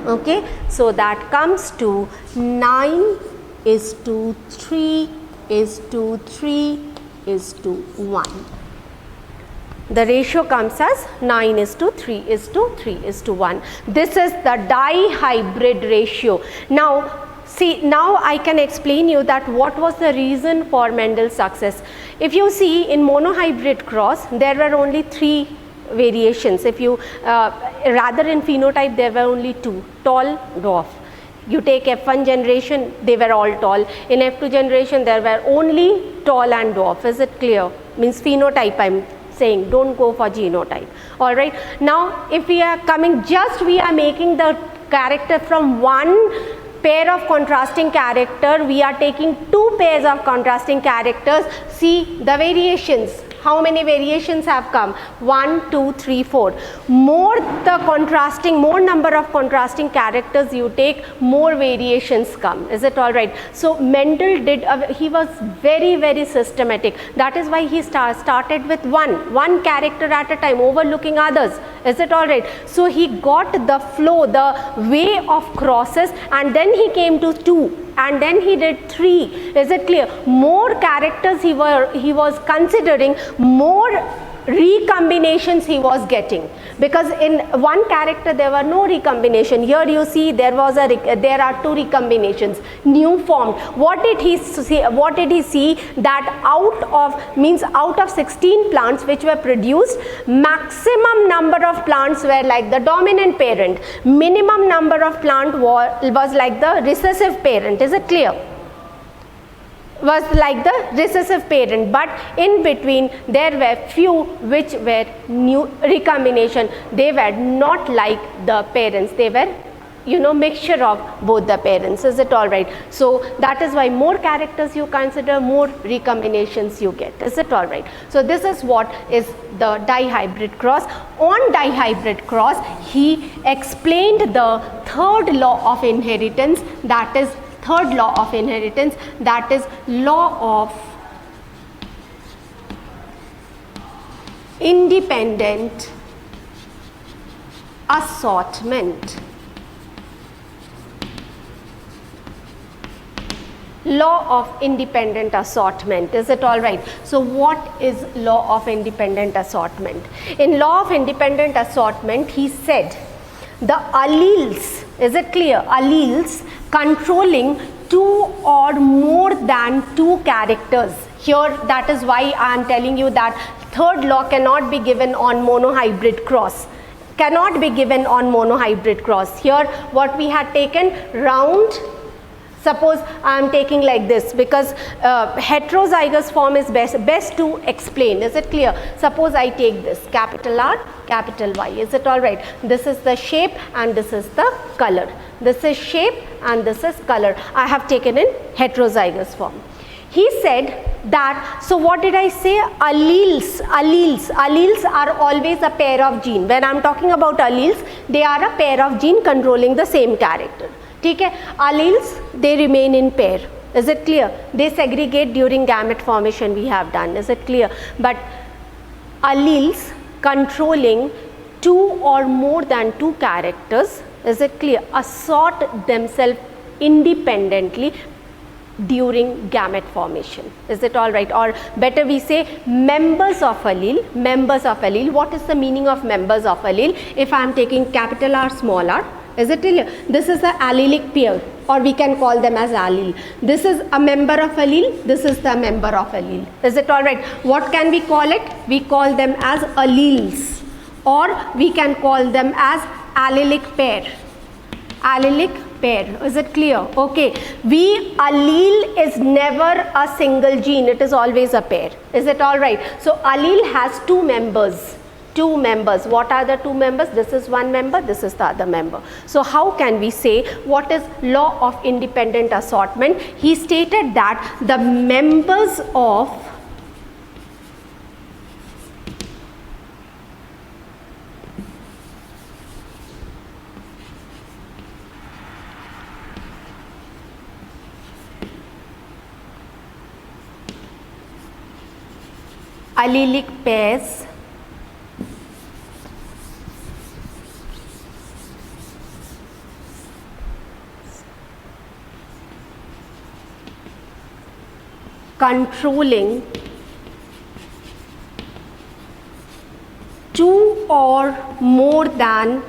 Okay, so that comes to 9:3:3:1. The ratio comes as 9:3:3:1. This is the dihybrid ratio. Now see, now I can explain you that what was the reason for Mendel's success. If you see in monohybrid cross, there were only 3 variations. If you rather in phenotype there were only 2, tall, dwarf. You take F1 generation, they were all tall. In F2 generation there were only tall and dwarf. Is it clear? Means phenotype I am saying, don't go for genotype. Alright. Now if we are coming, just we are making the character from one pair of contrasting character, we are taking 2 pairs of contrasting characters. See the variations. How many variations have come? 1, 2, 3, 4. More the contrasting, more number of contrasting characters you take, more variations come. Is it all right? So Mendel did, he was very, very systematic. That is why he started with one character at a time, overlooking others. Is it all right? So he got the flow, the way of crosses, and then he came to 2. And then he did 3. Is it clear? More characters he was considering, more recombinations he was getting, because in one character there were no recombination. Here you see there are 2 recombinations new formed. What did he see? That out of 16 plants which were produced, maximum number of plants were like the dominant parent, minimum number of plant was like the recessive parent. Is it clear? Was like the recessive parent, but in between there were few which were new recombination. They were not like the parents, they were mixture of both the parents. Is it all right? So that is why more characters you consider, more recombinations you get. Is it all right? So this is what is the dihybrid cross. On dihybrid cross, he explained the third law of inheritance, that is law of independent assortment. Law of independent assortment. Is it all right? So what is law of independent assortment? In law of independent assortment, he said the alleles, is it clear? Alleles controlling 2 or more than 2 characters. Here, that is why I am telling you that third law cannot be given on monohybrid cross. Cannot be given on monohybrid cross. Here what we had taken round, suppose I am taking like this, because heterozygous form is best to explain. Is it clear? Suppose I take this, capital R, capital Y. Is it all right? This is the shape and this is the color. This is shape and this is color. I have taken in heterozygous form. He said that, so what did I say? Alleles are always a pair of gene. When I am talking about alleles, they are a pair of gene controlling the same character. Okay? Alleles, they remain in pair. Is it clear? They segregate during gamete formation, we have done. Is it clear? But alleles controlling 2 or more than 2 characters, is it clear, assort themselves independently during gamete formation. Is it all right? Or better we say members of allele. What is the meaning of members of allele? If I am taking capital R, small r, is it clear? This is the allelic pair, or we can call them as allele. This is a member of allele, this is the member of allele. Is it all right? What can we call it? We call them as alleles, or we can call them as allelic pair. Is it clear? Okay. Allele is never a single gene, it is always a pair. Is it all right? So allele has 2 members. What are the 2 members? This is one member, this is the other member. So how can we say what is law of independent assortment? He stated that the members of allelic pairs controlling two or more than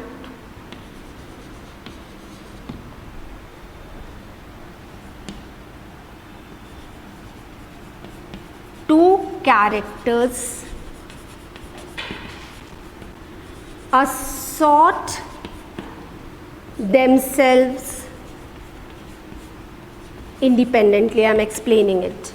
two characters assort themselves independently. I am explaining it.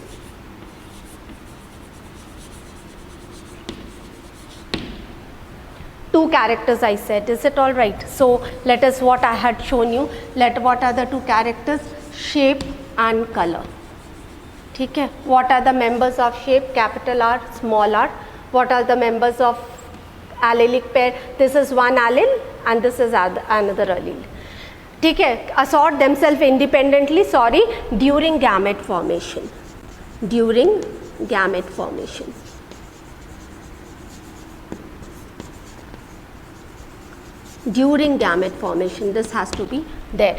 Two characters I said, is it all right? So let us, what I had shown you, what are the two characters? Shape and color. Okay. What are the members of shape? Capital R, small r. What are the members of allelic pair? This is one allele and this is another allele. Okay. Assort themselves independently, during gamete formation. During gamete formation. During gamete formation, this has to be there.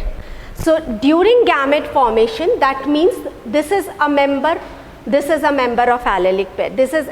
So during gamete formation, that means this is a member of allelic pair. This is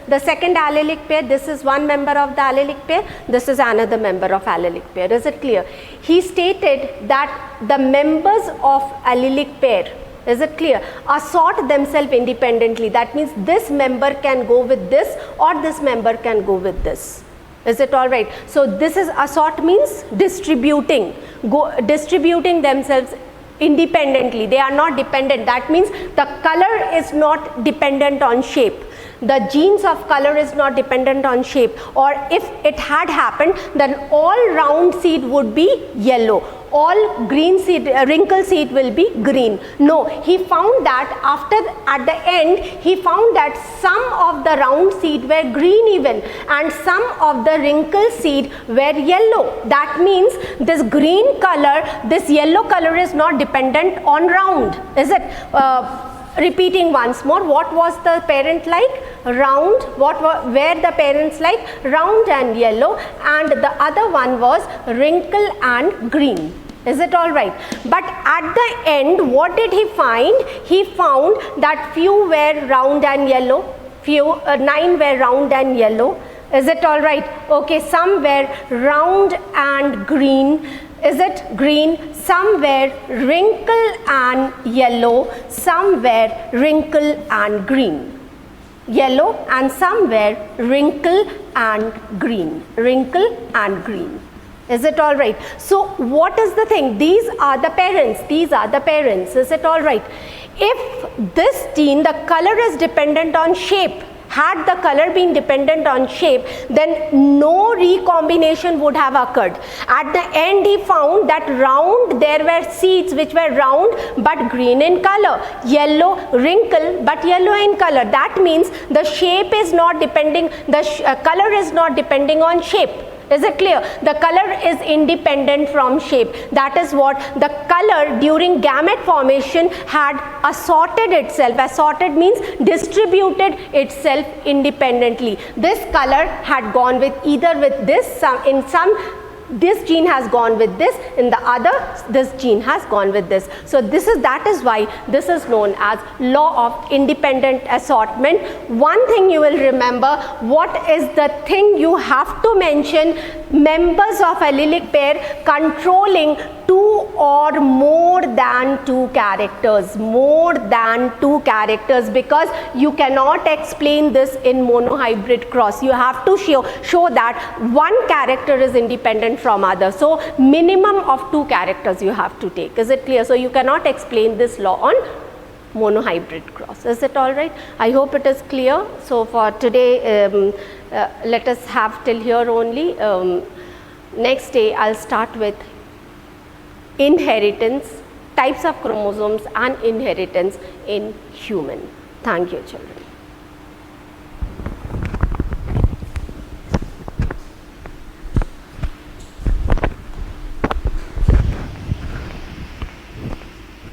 the second allelic pair. This is one member of the allelic pair. This is another member of allelic pair. Is it clear? He stated that the members of allelic pair, is it clear, assort themselves independently. That means this member can go with this or this member can go with this. Is it all right? So this is assort, means distributing themselves independently. They are not dependent. That means the color is not dependent on shape. The genes of color is not dependent on shape, or if it had happened, then all round seed would be yellow, all green seed, wrinkle seed will be green. No, he found that at the end, he found that some of the round seed were green even and some of the wrinkle seed were yellow. That means this green color, this yellow color is not dependent on round, is it? Repeating once more, what was the parent like? Round. Were the parents like? Round and yellow, and the other one was wrinkle and green. Is it all right? But at the end, what did he find? He found that few were round and yellow, 9 were round and yellow. Is it all right? Okay, some were round and green. Is it green? Some were wrinkle and yellow, some were wrinkle and green. Yellow, and some were wrinkle and green. Wrinkle and green. Is it all right? So what is the thing? These are the parents. These are the parents. Is it all right? If this gene, the color is dependent on shape, had the color been dependent on shape, then no recombination would have occurred. At the end, he found that round, there were seeds which were round but green in color, yellow, wrinkle but yellow in color. That means the shape is not depending, the color is not depending on shape. Is it clear? The color is independent from shape. That is what the color during gamete formation had assorted itself. Assorted means distributed itself independently. This color had gone with either with this, this gene has gone with this, in the other this gene has gone with this. So that is why this is known as law of independent assortment. One thing you will remember, what is the thing you have to mention? Members of allelic pair controlling two or more than two characters. More than two characters, because you cannot explain this in monohybrid cross. You have to show that one character is independent from other. So minimum of two characters you have to take. Is it clear? So you cannot explain this law on monohybrid cross. Is it all right? I hope it is clear. So for today, let us have till here only. Next day I'll start with inheritance, types of chromosomes and inheritance in human. Thank you, children.